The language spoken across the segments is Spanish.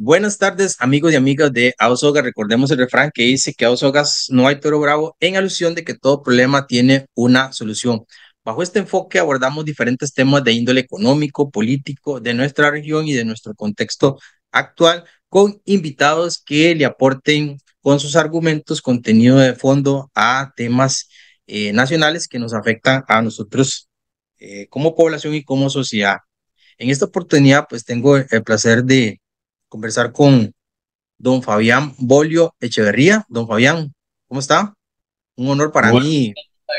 Buenas tardes, amigos y amigas de Ausogas. Recordemos el refrán que dice que a Ausogas no hay toro bravo, en alusión de que todo problema tiene una solución. Bajo este enfoque abordamos diferentes temas de índole económico, político, de nuestra región y de nuestro contexto actual, con invitados que le aporten con sus argumentos contenido de fondo a temas nacionales que nos afectan a nosotros como población y como sociedad. En esta oportunidad, pues tengo el placer de conversar con don Fabián Bolio Echeverría. Don Fabián, ¿cómo está? Un honor para Bueno, mí.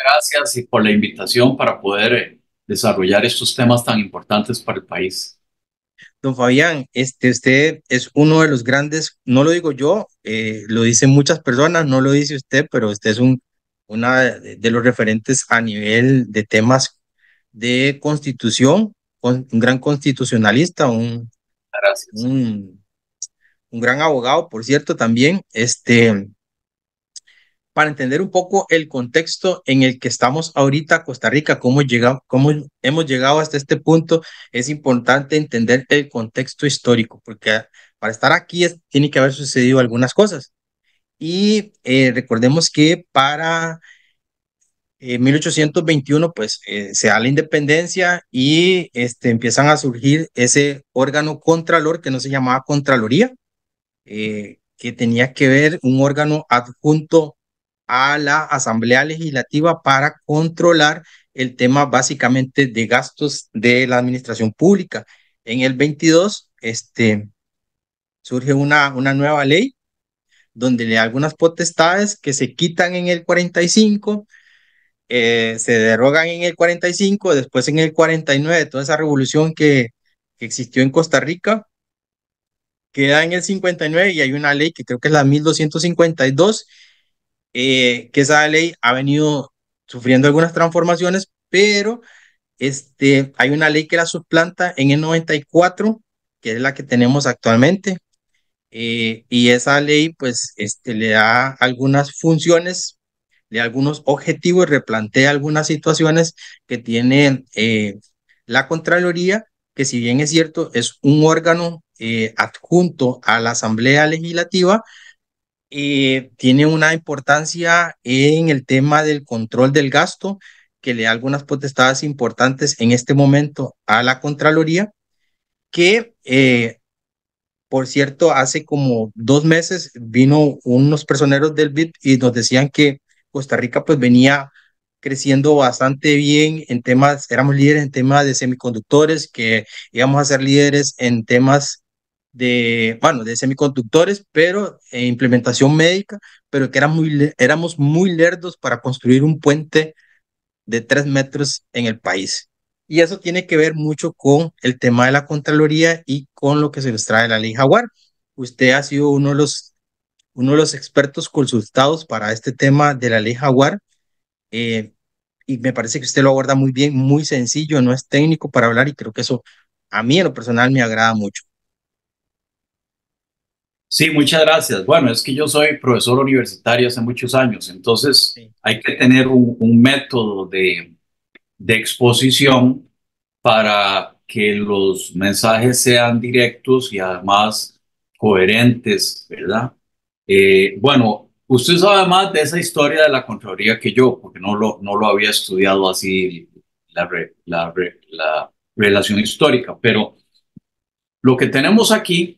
gracias y por la invitación para poder desarrollar estos temas tan importantes para el país. Don Fabián, usted es uno de los grandes, no lo digo yo, lo dicen muchas personas, no lo dice usted, pero usted es una de los referentes a nivel de temas de constitución, un gran constitucionalista, Gracias. un, un gran abogado, por cierto, también. Para entender un poco el contexto en el que estamos ahorita, Costa Rica, cómo hemos llegado hasta este punto, es importante entender el contexto histórico, porque para estar aquí tiene que haber sucedido algunas cosas. Y recordemos que para 1821, pues se da la independencia y empiezan a surgir ese órgano contralor que no se llamaba Contraloría, que tenía que ver un órgano adjunto a la Asamblea Legislativa para controlar el tema básicamente de gastos de la administración pública. En el 22, surge una nueva ley donde le da algunas potestades que se quitan en el 45, se derogan en el 45, después en el 49, toda esa revolución que existió en Costa Rica queda en el 59 y hay una ley que creo que es la 1252, que esa ley ha venido sufriendo algunas transformaciones, pero hay una ley que la suplanta en el 94, que es la que tenemos actualmente, y esa ley pues le da algunas funciones, le da algunos objetivos, replantea algunas situaciones que tiene la Contraloría, que si bien es cierto, es un órgano adjunto a la Asamblea Legislativa, tiene una importancia en el tema del control del gasto, que le da algunas potestades importantes en este momento a la Contraloría, que por cierto, hace como 2 meses vino unos personeros del BID y nos decían que Costa Rica pues venía creciendo bastante bien en temas, éramos líderes en temas de semiconductores, que íbamos a ser líderes en temas bueno, de semiconductores, pero implementación médica, pero que éramos muy lerdos para construir un puente de 3 metros en el país. Y eso tiene que ver mucho con el tema de la Contraloría y con lo que se les trae la ley Jaguar. Usted ha sido uno de los expertos consultados para este tema de la ley Jaguar, eh, y me parece que usted lo aborda muy bien, muy sencillo, no es técnico para hablar y creo que eso a mí en lo personal me agrada mucho. Sí, muchas gracias. Bueno, es que yo soy profesor universitario hace muchos años, entonces Sí. hay que tener un método de exposición para que los mensajes sean directos y además coherentes, ¿verdad? Bueno, usted sabe más de esa historia de la Contraloría que yo, porque no lo había estudiado así la relación histórica, pero lo que tenemos aquí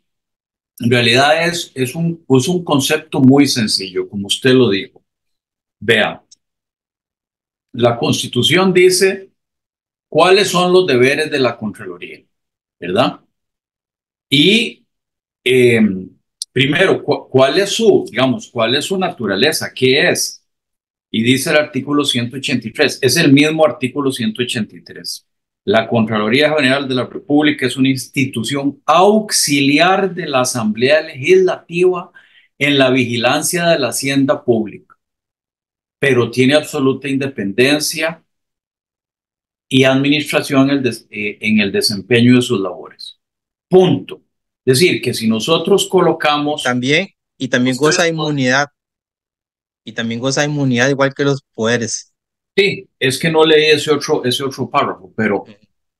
en realidad es un concepto muy sencillo, como usted lo dijo. Vea, la Constitución dice cuáles son los deberes de la Contraloría, ¿verdad? Y eh, primero, ¿cuál es cuál es su naturaleza? ¿Qué es? Y dice el artículo 183, es el mismo artículo 183. La Contraloría General de la República es una institución auxiliar de la Asamblea Legislativa en la vigilancia de la hacienda pública, pero tiene absoluta independencia y administración en el desempeño de sus labores. Punto. Es decir, que si nosotros Y colocamos también, y también los tres goza de poderes, inmunidad, y también goza de inmunidad igual que los poderes. sí, es que no leí ese otro párrafo, pero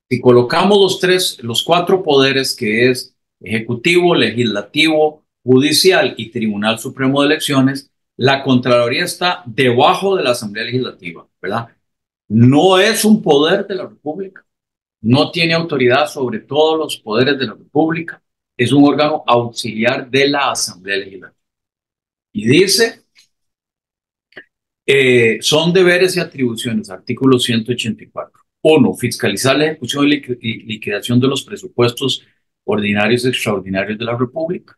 si colocamos los cuatro poderes que es Ejecutivo, Legislativo, Judicial y Tribunal Supremo de Elecciones, la Contraloría está debajo de la Asamblea Legislativa, ¿verdad? No es un poder de la República, no tiene autoridad sobre todos los poderes de la República, es un órgano auxiliar de la Asamblea Legislativa. Y dice, son deberes y atribuciones, artículo 184. Uno, fiscalizar la ejecución y liquidación de los presupuestos ordinarios y extraordinarios de la República.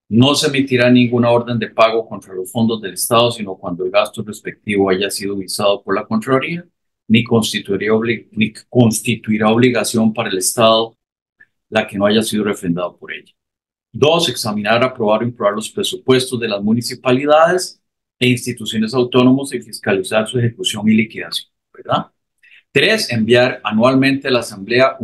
No se emitirá ninguna orden de pago contra los fondos del Estado, sino cuando el gasto respectivo haya sido visado por la Contraloría, ni constituirá obligación para el Estado la que no haya sido refrendada por ella. Dos, examinar, aprobar o improbar los presupuestos de las municipalidades e instituciones autónomas y fiscalizar su ejecución y liquidación, ¿verdad? Tres, enviar anualmente a la Asamblea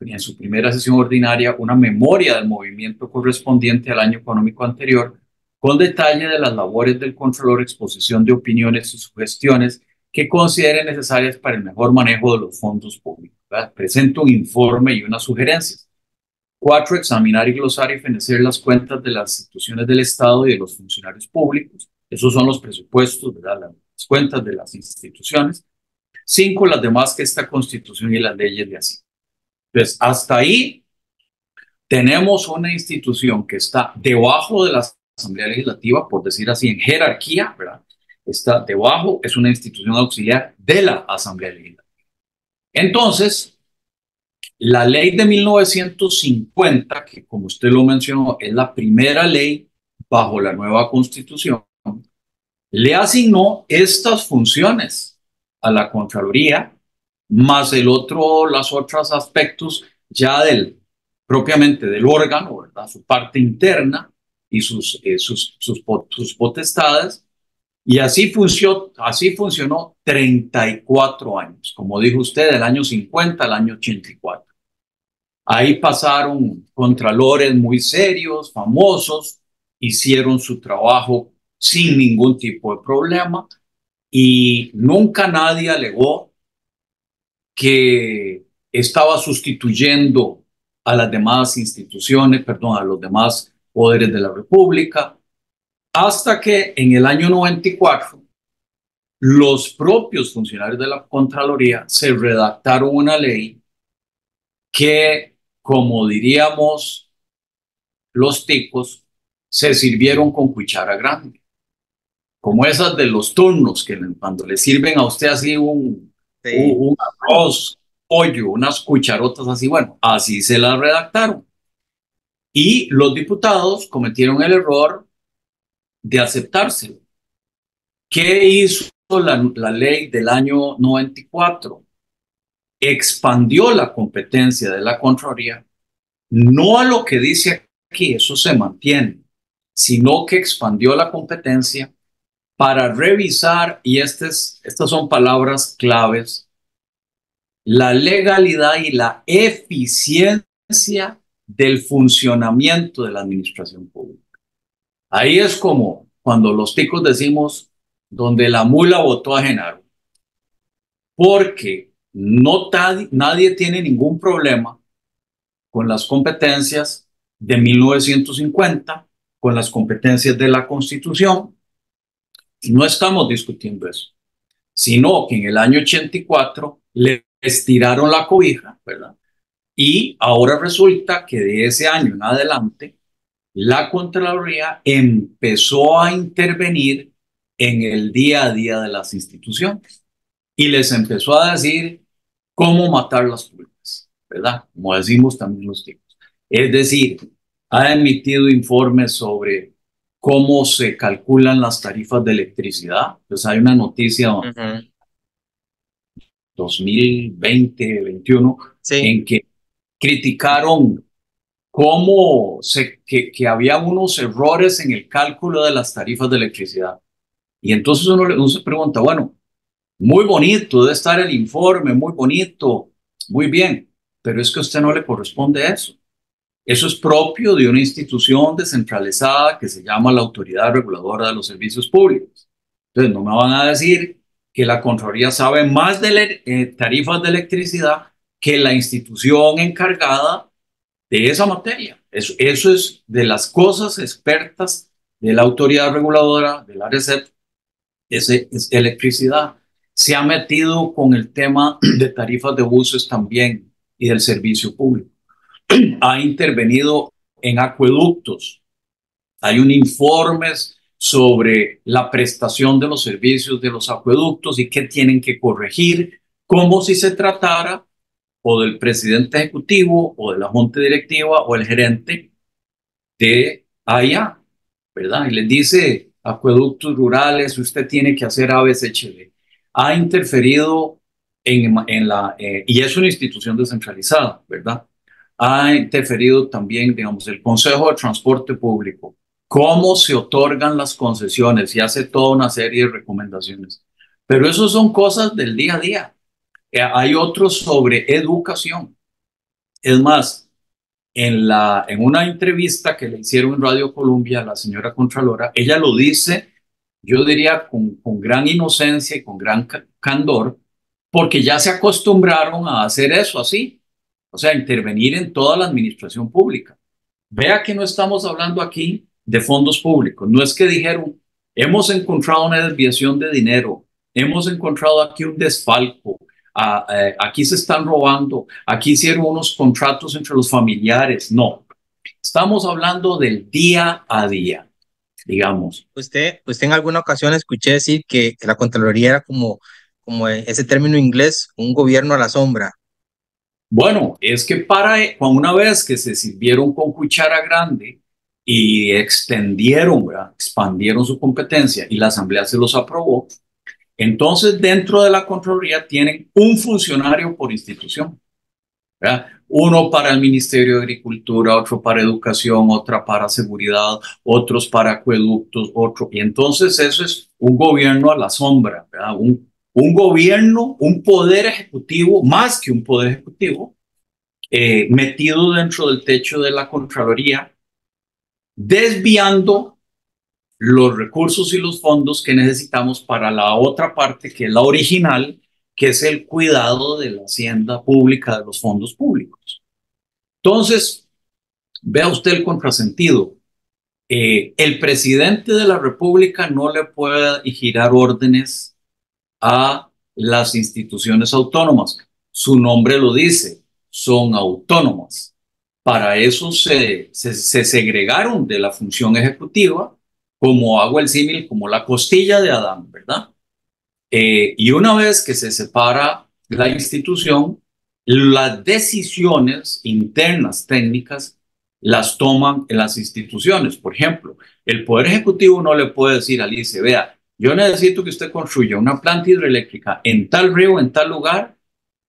en su primera sesión ordinaria una memoria del movimiento correspondiente al año económico anterior, con detalle de las labores del Contralor, exposición de opiniones y sugestiones que considere necesarias para el mejor manejo de los fondos públicos, ¿verdad? Presenta un informe y unas sugerencias. Cuatro, examinar y glosar y fenecer las cuentas de las instituciones del Estado y de los funcionarios públicos. Esos son los presupuestos, ¿verdad? Las cuentas de las instituciones. Cinco, las demás que esta Constitución y las leyes de así. Entonces, hasta ahí tenemos una institución que está debajo de la Asamblea Legislativa, por decir así, en jerarquía, ¿verdad? Está debajo, es una institución auxiliar de la Asamblea Legislativa. Entonces, la ley de 1950, que como usted lo mencionó, es la primera ley bajo la nueva Constitución, le asignó estas funciones a la Contraloría, más los otros aspectos ya propiamente del órgano, ¿verdad? Su parte interna y sus potestades. Y así funcionó 34 años, como dijo usted, del año 50 al año 84. Ahí pasaron contralores muy serios, famosos, hicieron su trabajo sin ningún tipo de problema y nunca nadie alegó que estaba sustituyendo a las demás instituciones, perdón, a los demás poderes de la República, hasta que en el año 94 los propios funcionarios de la Contraloría se redactaron una ley que, como diríamos los ticos, se sirvieron con cuchara grande, como esas de los turnos, que cuando le sirven a usted así Sí. un arroz, pollo, unas cucharotas así, bueno, así se las redactaron. Y los diputados cometieron el error de aceptárselo. ¿Qué hizo la ley del año 94? Expandió la competencia de la Contraloría, no a lo que dice aquí, eso se mantiene, sino que expandió la competencia para revisar, y estas son palabras claves, la legalidad y la eficiencia del funcionamiento de la administración pública. Ahí es como cuando los ticos decimos, donde la mula botó a Genaro, porque nadie tiene ningún problema con las competencias de 1950, con las competencias de la Constitución. No estamos discutiendo eso, sino que en el año 84 le estiraron la cobija, ¿verdad? Y ahora resulta que de ese año en adelante, la Contraloría empezó a intervenir en el día a día de las instituciones y les empezó a decir cómo matar las pulgas, ¿verdad? Como decimos también los tipos. Es decir, ha emitido informes sobre cómo se calculan las tarifas de electricidad. Pues hay una noticia Ujú. 2020-21 Sí. en que criticaron que había unos errores en el cálculo de las tarifas de electricidad. Y entonces uno se pregunta, bueno, muy bonito, debe estar el informe, muy bonito, muy bien, pero es que a usted no le corresponde eso. Eso es propio de una institución descentralizada que se llama la Autoridad Reguladora de los Servicios Públicos. Entonces, no me van a decir que la Contraloría sabe más de tarifas de electricidad que la institución encargada de esa materia. Eso es de las cosas expertas de la autoridad reguladora, de la ARECEP, es electricidad. Se ha metido con el tema de tarifas de buses también y del servicio público. Ha intervenido en acueductos. Hay un informe sobre la prestación de los servicios de los acueductos y qué tienen que corregir, como si se tratara o del presidente ejecutivo o de la junta directiva o el gerente de allá, ¿verdad? Y les dice, acueductos rurales, usted tiene que hacer ABCHD. Ha interferido y es una institución descentralizada, ¿verdad? Ha interferido también, digamos, el Consejo de Transporte Público, cómo se otorgan las concesiones y hace toda una serie de recomendaciones. Pero eso son cosas del día a día. Hay otros sobre educación. Es más, en una entrevista que le hicieron en Radio Colombia a la señora Contralora, ella lo dice, yo diría, con gran inocencia y con gran candor, porque ya se acostumbraron a hacer eso así, o sea, intervenir en toda la administración pública. Vea que no estamos hablando aquí de fondos públicos, no es que dijeron, hemos encontrado una desviación de dinero, hemos encontrado aquí un desfalco, aquí se están robando, aquí hicieron unos contratos entre los familiares. No, estamos hablando del día a día, digamos. Usted en alguna ocasión escuché decir que la Contraloría era como ese término inglés, un gobierno a la sombra. Bueno, es que una vez que se sirvieron con cuchara grande y extendieron, ¿verdad? Expandieron su competencia y la Asamblea se los aprobó, entonces dentro de la Contraloría tienen un funcionario por institución, ¿verdad? Uno para el Ministerio de Agricultura, otro para Educación, otra para Seguridad, otros para Acueductos, otro. Y entonces eso es un gobierno a la sombra, ¿verdad? Un gobierno, un poder ejecutivo, más que un poder ejecutivo, metido dentro del techo de la Contraloría, desviando los recursos y los fondos que necesitamos para la otra parte, que es la original, que es el cuidado de la hacienda pública, de los fondos públicos. Entonces, vea usted el contrasentido. El presidente de la República no le puede girar órdenes a las instituciones autónomas. Su nombre lo dice, son autónomas. Para eso se segregaron de la función ejecutiva, como hago el símil, como la costilla de Adán, ¿verdad? Y una vez que se separa la institución, las decisiones internas técnicas las toman en las instituciones. Por ejemplo, el Poder Ejecutivo no le puede decir al ICE, vea, yo necesito que usted construya una planta hidroeléctrica en tal río, en tal lugar,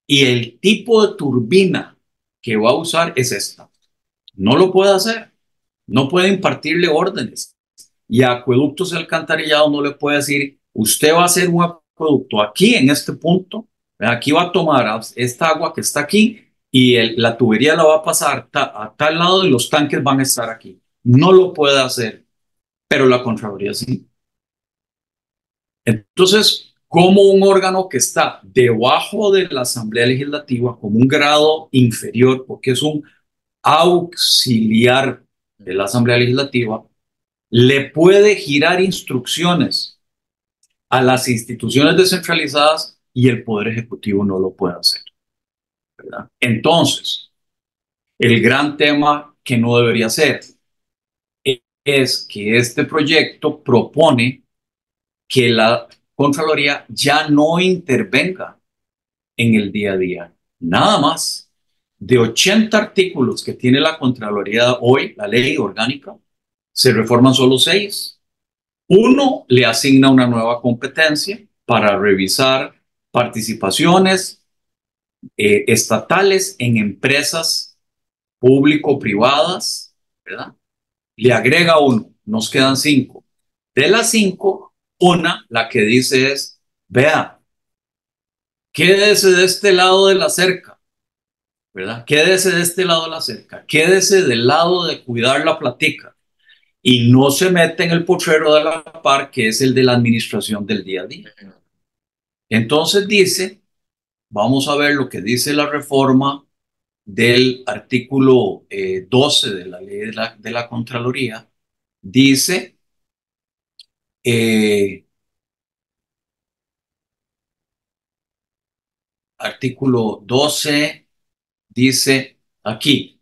y el tipo de turbina que va a usar es esta. No lo puede hacer. No puede impartirle órdenes. Y a acueductos y alcantarillados no le puede decir, usted va a hacer un acueducto aquí en este punto, aquí va a tomar esta agua que está aquí y la tubería la va a pasar a tal lado y los tanques van a estar aquí. No lo puede hacer, pero la Contraloría sí. Entonces, como un órgano que está debajo de la Asamblea Legislativa, como un grado inferior, porque es un auxiliar de la Asamblea Legislativa, le puede girar instrucciones a las instituciones descentralizadas y el Poder Ejecutivo no lo puede hacer, ¿verdad? Entonces, el gran tema que no debería ser es que este proyecto propone que la Contraloría ya no intervenga en el día a día. Nada más. De 80 artículos que tiene la Contraloría hoy, la ley orgánica, se reforman solo 6. Uno le asigna una nueva competencia para revisar participaciones estatales en empresas público-privadas, ¿verdad? Le agrega uno, nos quedan 5. De las 5, una, la que dice es, vea, quédese de este lado de la cerca, ¿verdad? Quédese de este lado de la cerca, quédese del lado de cuidar la platica y no se mete en el potrero de la par, que es el de la administración del día a día. Entonces dice, vamos a ver lo que dice la reforma del artículo 12 de la ley de la Contraloría, dice, eh, artículo 12, dice aquí,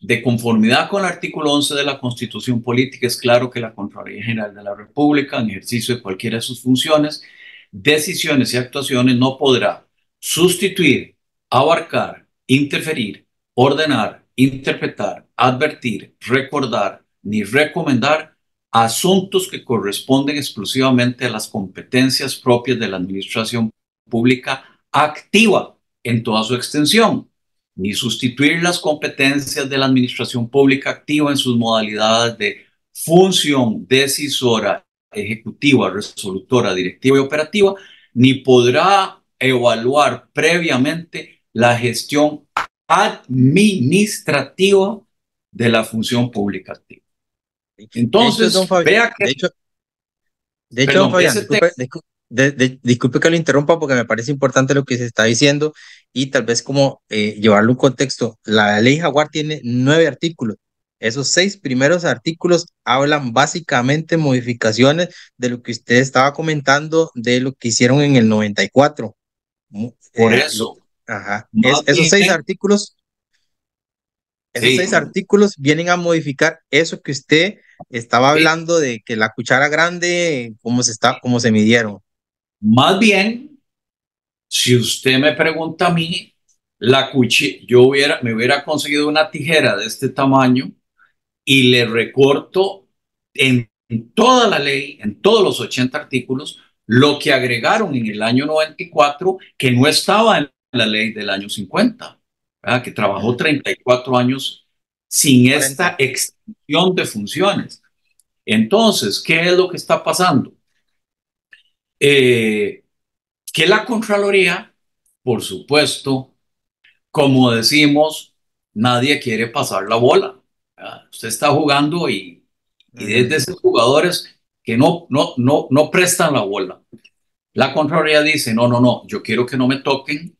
de conformidad con el artículo 11 de la Constitución Política, es claro que la Contraloría General de la República, en ejercicio de cualquiera de sus funciones, decisiones y actuaciones, no podrá sustituir, abarcar, interferir, ordenar, interpretar, advertir, recordar ni recomendar asuntos que corresponden exclusivamente a las competencias propias de la administración pública activa en toda su extensión, ni sustituir las competencias de la administración pública activa en sus modalidades de función decisora, ejecutiva, resolutora, directiva y operativa, ni podrá evaluar previamente la gestión administrativa de la función pública activa. De hecho, don Entonces, Fabián, vea que, de hecho, don perdón, Fabián, ese disculpe, texto, disculpe que lo interrumpa porque me parece importante lo que se está diciendo y tal vez como llevarlo a un contexto. La ley Jaguar tiene 9 artículos. Esos 6 primeros artículos hablan básicamente modificaciones de lo que usted estaba comentando, de lo que hicieron en el 94. Mu- por eh, lo- eso, ajá. más Esos seis bien, artículos esos sí, seis artículos vienen a modificar eso que usted estaba sí, hablando de que la cuchara grande, cómo se midieron. más bien, si usted me pregunta a mí, me hubiera conseguido una tijera de este tamaño y le recorto en toda la ley, en todos los 80 artículos, lo que agregaron en el año 94 que no estaba en la ley del año 50, ¿verdad? Que trabajó Ujú. 34 años sin esta 40. extensión de funciones. Entonces, ¿qué es lo que está pasando? Eh, que la Contraloría, por supuesto, como decimos, nadie quiere pasar la bola. ¿Verdad? Usted está jugando y Ujú. desde esos jugadores que no prestan la bola. La Contraloría dice, no, no, no, yo quiero que no me toquen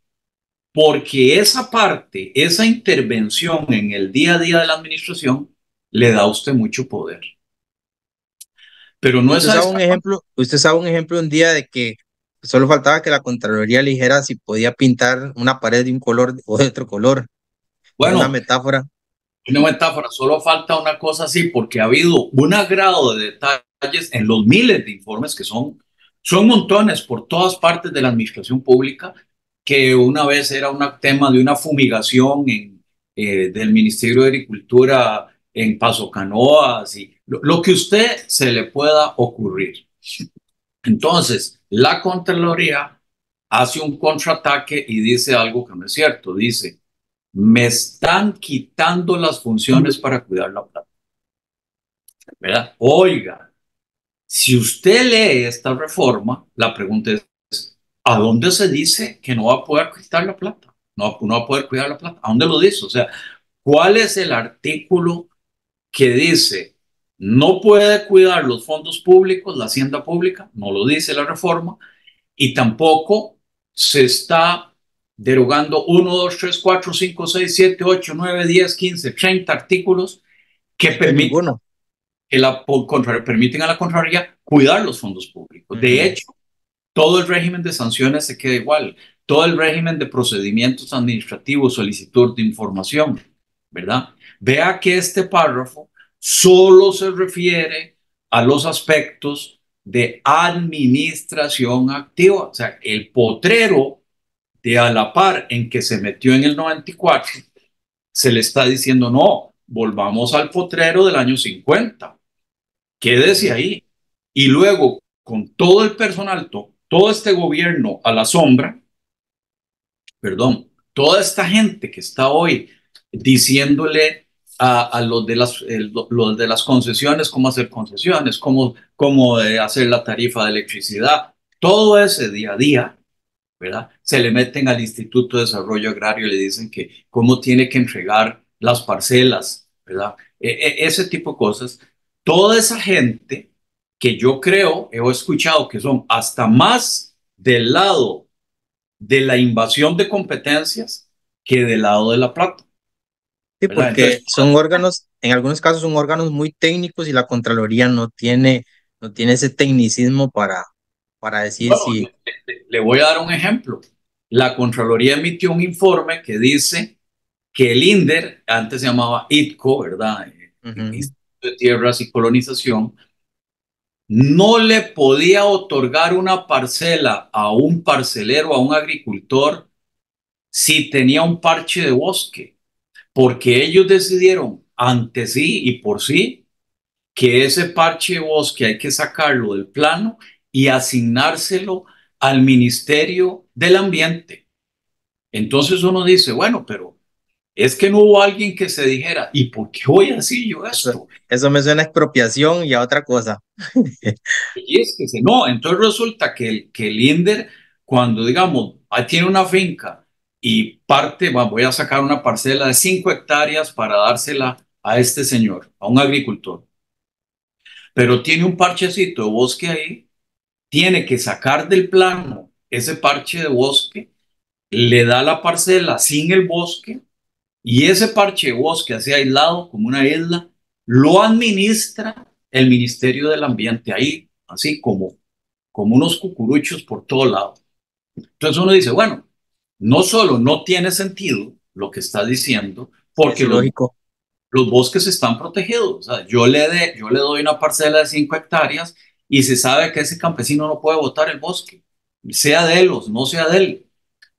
porque esa parte, esa intervención en el día a día de la administración le da a usted mucho poder. Pero no es Usted a sabe un esta. ejemplo, usted sabe un ejemplo un día de que solo faltaba que la Contraloría le dijera si podía pintar una pared de un color o de otro color. Es una Bueno, metáfora. una metáfora, solo falta una cosa así, porque ha habido un agrado de detalles en los miles de informes que son montones por todas partes de la administración pública, que una vez era un tema de una fumigación del Ministerio de Agricultura en Paso Canoas y lo que usted se le pueda ocurrir. Entonces, la Contraloría hace un contraataque y dice algo que no es cierto. Dice, me están quitando las funciones para cuidar la plata, ¿verdad? Oiga, si usted lee esta reforma, la pregunta es, ¿a dónde se dice que no va a poder quitar la plata? No va a poder cuidar la plata. ¿A dónde lo dice? O sea, ¿cuál es el artículo que dice no puede cuidar los fondos públicos, la hacienda pública? No lo dice la reforma y tampoco se está derogando 1, 2, 3, 4, 5, 6, 7, 8, 9, 10, 15, 30 artículos que De hecho, permiten, ninguno. permiten a la Contraloría cuidar los fondos públicos. De Ujú. hecho, todo el régimen de sanciones se queda igual, todo el régimen de procedimientos administrativos, solicitud de información, ¿verdad? Vea que este párrafo solo se refiere a los aspectos de administración activa, o sea, el potrero de a la par en que se metió en el 94, se le está diciendo, no, volvamos al potrero del año 50, quédese Ujú. ahí. Y luego, con todo el personal, todo este gobierno a la sombra, perdón, toda esta gente que está hoy diciéndole a los de las concesiones cómo hacer concesiones, cómo hacer la tarifa de electricidad, todo ese día a día, ¿verdad? Se le meten al Instituto de Desarrollo Agrario y le dicen que cómo tiene que entregar las parcelas, ¿verdad? Ese tipo de cosas. Toda esa gente que yo creo, he escuchado que son hasta más del lado de la invasión de competencias que del lado de la plata. Sí, ¿verdad? porque Entonces, son órganos, en algunos casos son órganos muy técnicos y la Contraloría no tiene ese tecnicismo para decir bueno, si. le voy a dar un ejemplo. La Contraloría emitió un informe que dice que el INDER, antes se llamaba ITCO, ¿verdad? Ujú. Instituto de Tierras y Colonización, no le podía otorgar una parcela a un parcelero, a un agricultor, si tenía un parche de bosque, porque ellos decidieron ante sí y por sí que ese parche de bosque hay que sacarlo del plano y asignárselo al Ministerio del Ambiente. Entonces uno dice, bueno, pero es que no hubo alguien que se dijera, ¿y por qué voy a decir yo Eso, esto? eso me suena a expropiación y a otra cosa. Y es que no, entonces resulta que el INDER, cuando digamos, ahí tiene una finca y parte, voy a sacar una parcela de 5 hectáreas para dársela a este señor, a un agricultor, pero tiene un parchecito de bosque ahí, tiene que sacar del plano ese parche de bosque, le da la parcela sin el bosque y ese parche de bosque así aislado como una isla, lo administra el Ministerio del Ambiente ahí, así como unos cucuruchos por todo lado. Entonces uno dice, bueno, no solo no tiene sentido lo que está diciendo, Es porque ilógico. los bosques están protegidos. O sea, yo le doy una parcela de 5 hectáreas y se sabe que ese campesino no puede botar el bosque, sea de él o no sea de él.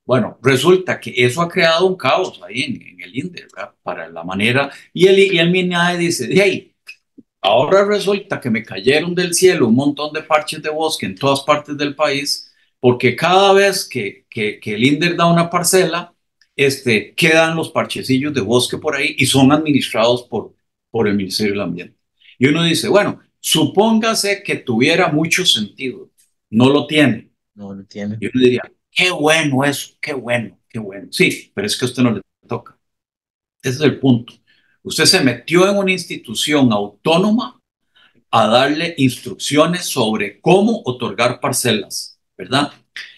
Bueno, resulta que eso ha creado un caos ahí en el INDE, ¿verdad? Para la manera, y el MINAE dice, hey, ahora resulta que me cayeron del cielo un montón de parches de bosque en todas partes del país, porque cada vez que el INDER da una parcela, quedan los parchecillos de bosque por ahí y son administrados por el Ministerio del Ambiente. Y uno dice, bueno, supóngase que tuviera mucho sentido, no lo tiene. No lo tiene. Y uno diría, qué bueno eso, qué bueno, qué bueno. Sí, pero es que a usted no le toca. Ese es el punto. Usted se metió en una institución autónoma a darle instrucciones sobre cómo otorgar parcelas, ¿verdad?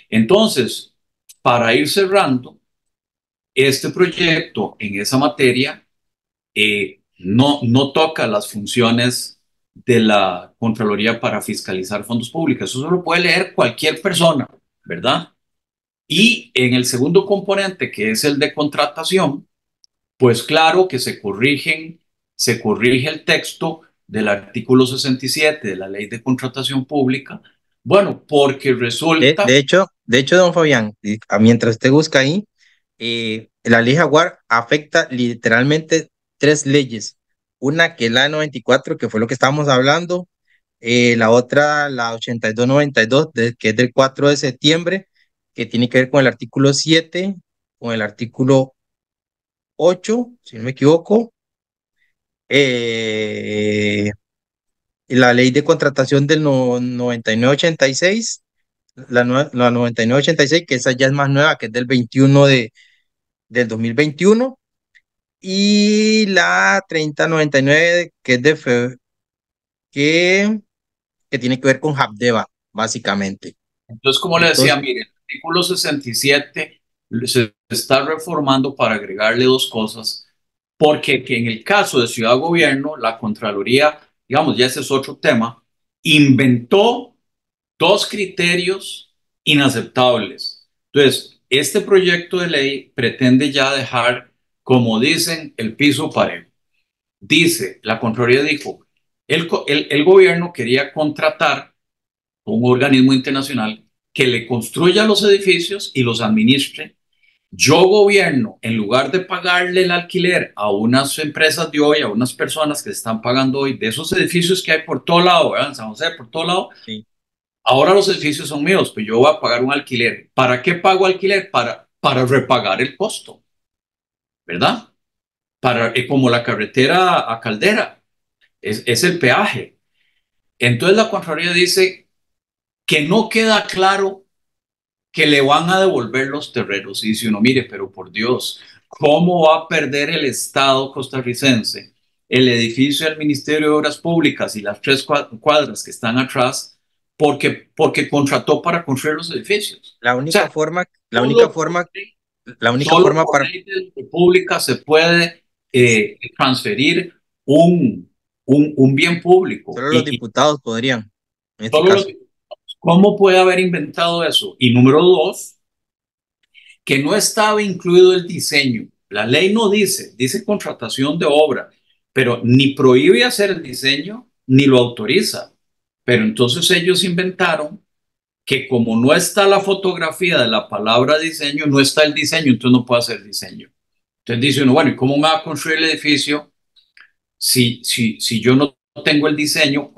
Entonces, para ir cerrando, este proyecto en esa materia no toca las funciones de la Contraloría para fiscalizar fondos públicos. Eso lo puede leer cualquier persona, ¿verdad? Y en el segundo componente, que es el de contratación, pues claro que se corrige el texto del artículo 67 de la Ley de Contratación Pública. Bueno, porque resulta, De hecho, don Fabián, mientras usted busca ahí, la ley Jaguar afecta literalmente tres leyes. Una que es la de 94, que fue lo que estábamos hablando. La otra, la 8292, que es del 4 de septiembre, que tiene que ver con el artículo 7, con el artículo 8, si no me equivoco. eh, y la ley de contratación del 9986, la 9986, que esa ya es más nueva, que es del 21 del 2021, y la 3099, que es que, que tiene que ver con Habdeba, básicamente. entonces, como le decía, Entonces, mire, el artículo 67 se está reformando para agregarle dos cosas, porque que en el caso de Ciudad Gobierno, la Contraloría, digamos, ya ese es otro tema, inventó dos criterios inaceptables. Entonces, este proyecto de ley pretende ya dejar, como dicen, el piso parejo. Dice, la Contraloría dijo, el gobierno quería contratar un organismo internacional que le construya los edificios y los administre. Yo gobierno, en lugar de pagarle el alquiler a unas empresas de hoy, a unas personas que están pagando hoy de esos edificios que hay por todo lado, ¿verdad? En San José, por todo lado, sí, ahora los edificios son míos, pues yo voy a pagar un alquiler. ¿Para qué pago alquiler? Para repagar el costo, ¿verdad? Como la carretera a Caldera, es el peaje. Entonces la Contraloría dice que no queda claro que le van a devolver los terrenos. Y dice uno, mire, pero por Dios, ¿cómo va a perder el Estado costarricense el edificio del Ministerio de Obras Públicas y las 3 cuadras que están atrás porque contrató para construir los edificios? la O única sea, forma, la única solo por forma, ley, la única solo forma por para, ley de la República se puede transferir un bien público. Solo los diputados podrían, en este Solo caso. ¿Cómo puede haber inventado eso? Y número dos, que no estaba incluido el diseño. La ley no dice, dice contratación de obra, pero ni prohíbe hacer el diseño ni lo autoriza. Pero entonces ellos inventaron que como no está la fotografía de la palabra diseño, no está el diseño, entonces no puede hacer diseño. Entonces dice uno, bueno, ¿y cómo me va a construir el edificio si yo no tengo el diseño?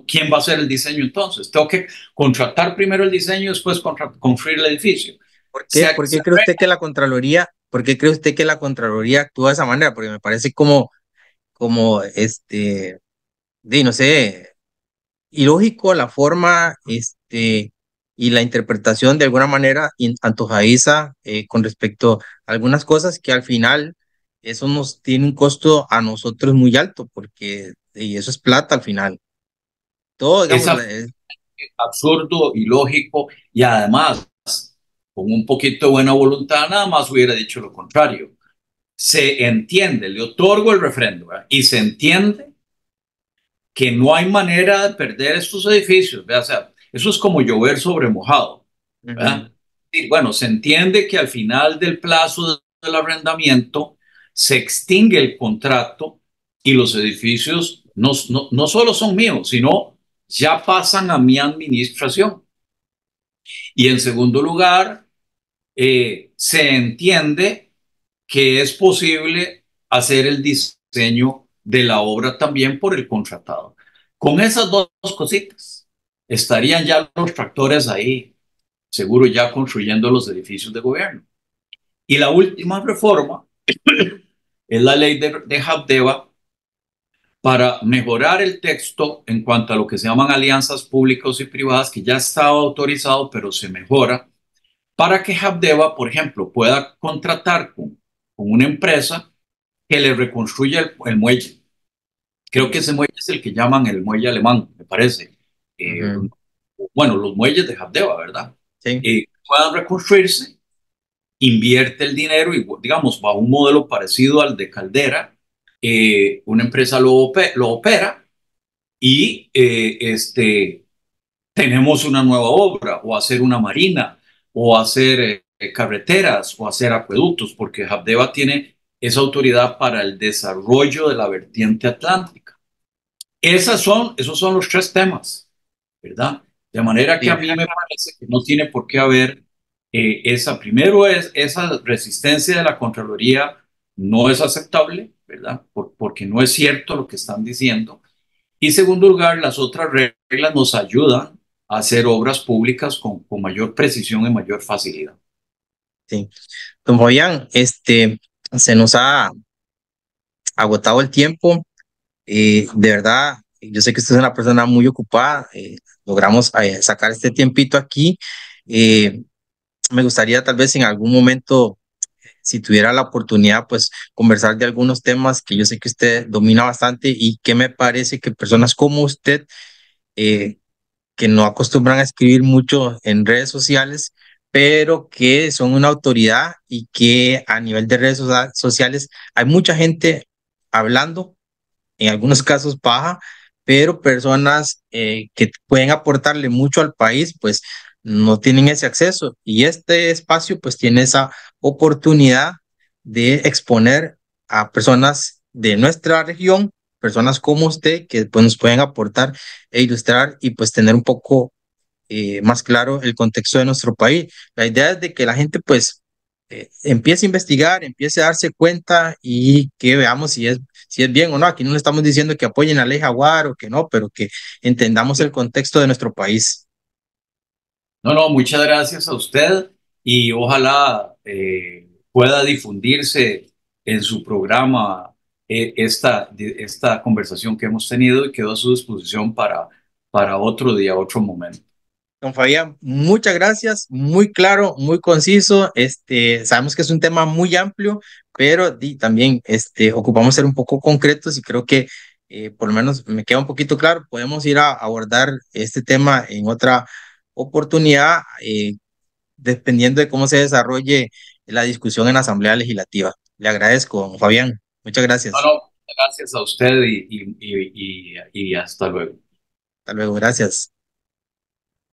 ¿Quién va a hacer el diseño entonces? Tengo que contratar primero el diseño y después construir el edificio. ¿Por qué? Se, ¿Por se qué cree usted que la Contraloría, por qué cree usted que la Contraloría actúa de esa manera? Porque me parece como no sé, ilógico la forma, y la interpretación de alguna manera antojadiza con respecto a algunas cosas que al final eso nos tiene un costo a nosotros muy alto, porque y eso es plata al final. Todo, es digamos, absurdo, ilógico y además, con un poquito de buena voluntad, nada más hubiera dicho lo contrario. Se entiende, le otorgo el refrendo, ¿verdad? Y se entiende que no hay manera de perder estos edificios, ¿verdad? O sea, eso es como llover sobre mojado, ujú, ¿verdad? Y bueno, se entiende que al final del plazo del arrendamiento se extingue el contrato y los edificios no solo son míos, sino ya pasan a mi administración. Y en segundo lugar, se entiende que es posible hacer el diseño de la obra también por el contratado. Con esas dos cositas, estarían ya los tractores ahí, seguro ya construyendo los edificios de gobierno. Y la última reforma es la ley de Habdeba para mejorar el texto en cuanto a lo que se llaman alianzas públicas y privadas, que ya estaba autorizado, pero se mejora para que Habdeba, por ejemplo, pueda contratar con una empresa que le reconstruya el muelle. Creo que ese muelle es el que llaman el muelle alemán, me parece. Eh, ujú, bueno, los muelles de Habdeba, ¿verdad? sí, Puedan reconstruirse, invierte el dinero y, digamos, bajo un modelo parecido al de Caldera, una empresa lo opera y tenemos una nueva obra, o hacer una marina, o hacer carreteras, o hacer acueductos, porque Habdeba tiene esa autoridad para el desarrollo de la vertiente atlántica. Esos son los tres temas, ¿verdad? De manera que sí, a mí me parece que no tiene por qué haber primero es esa resistencia de la Contraloría no es aceptable, ¿verdad? Porque no es cierto lo que están diciendo. Y segundo lugar, las otras reglas nos ayudan a hacer obras públicas con mayor precisión y mayor facilidad. sí. Don Fabián, se nos ha agotado el tiempo. De verdad, yo sé que usted es una persona muy ocupada. Logramos sacar este tiempito aquí. Eh, Me gustaría tal vez en algún momento, si tuviera la oportunidad, pues conversar de algunos temas que yo sé que usted domina bastante y que me parece que personas como usted, eh, que no acostumbran a escribir mucho en redes sociales, pero que son una autoridad y que a nivel de redes sociales hay mucha gente hablando, en algunos casos paja, pero personas que pueden aportarle mucho al país, pues no tienen ese acceso. Y este espacio, pues tiene esa oportunidad de exponer a personas de nuestra región, personas como usted, que pues nos pueden aportar e ilustrar y pues tener un poco más claro el contexto de nuestro país. La idea es de que la gente pues empiece a investigar, empiece a darse cuenta y que veamos si es bien o no. Aquí no le estamos diciendo que apoyen a Ley Jaguar o que no, pero que entendamos el contexto de nuestro país. No, no, muchas gracias a usted y ojalá pueda difundirse en su programa esta conversación que hemos tenido y quedo a su disposición para otro día, otro momento. Don Fabián, muchas gracias, muy claro, muy conciso. Sabemos que es un tema muy amplio, pero también ocupamos ser un poco concretos y creo que por lo menos me queda un poquito claro. Podemos ir a abordar este tema en otra oportunidad, dependiendo de cómo se desarrolle la discusión en la Asamblea Legislativa. Le agradezco, don Fabián. Muchas No, gracias. no, gracias a usted y hasta luego. Hasta luego, gracias.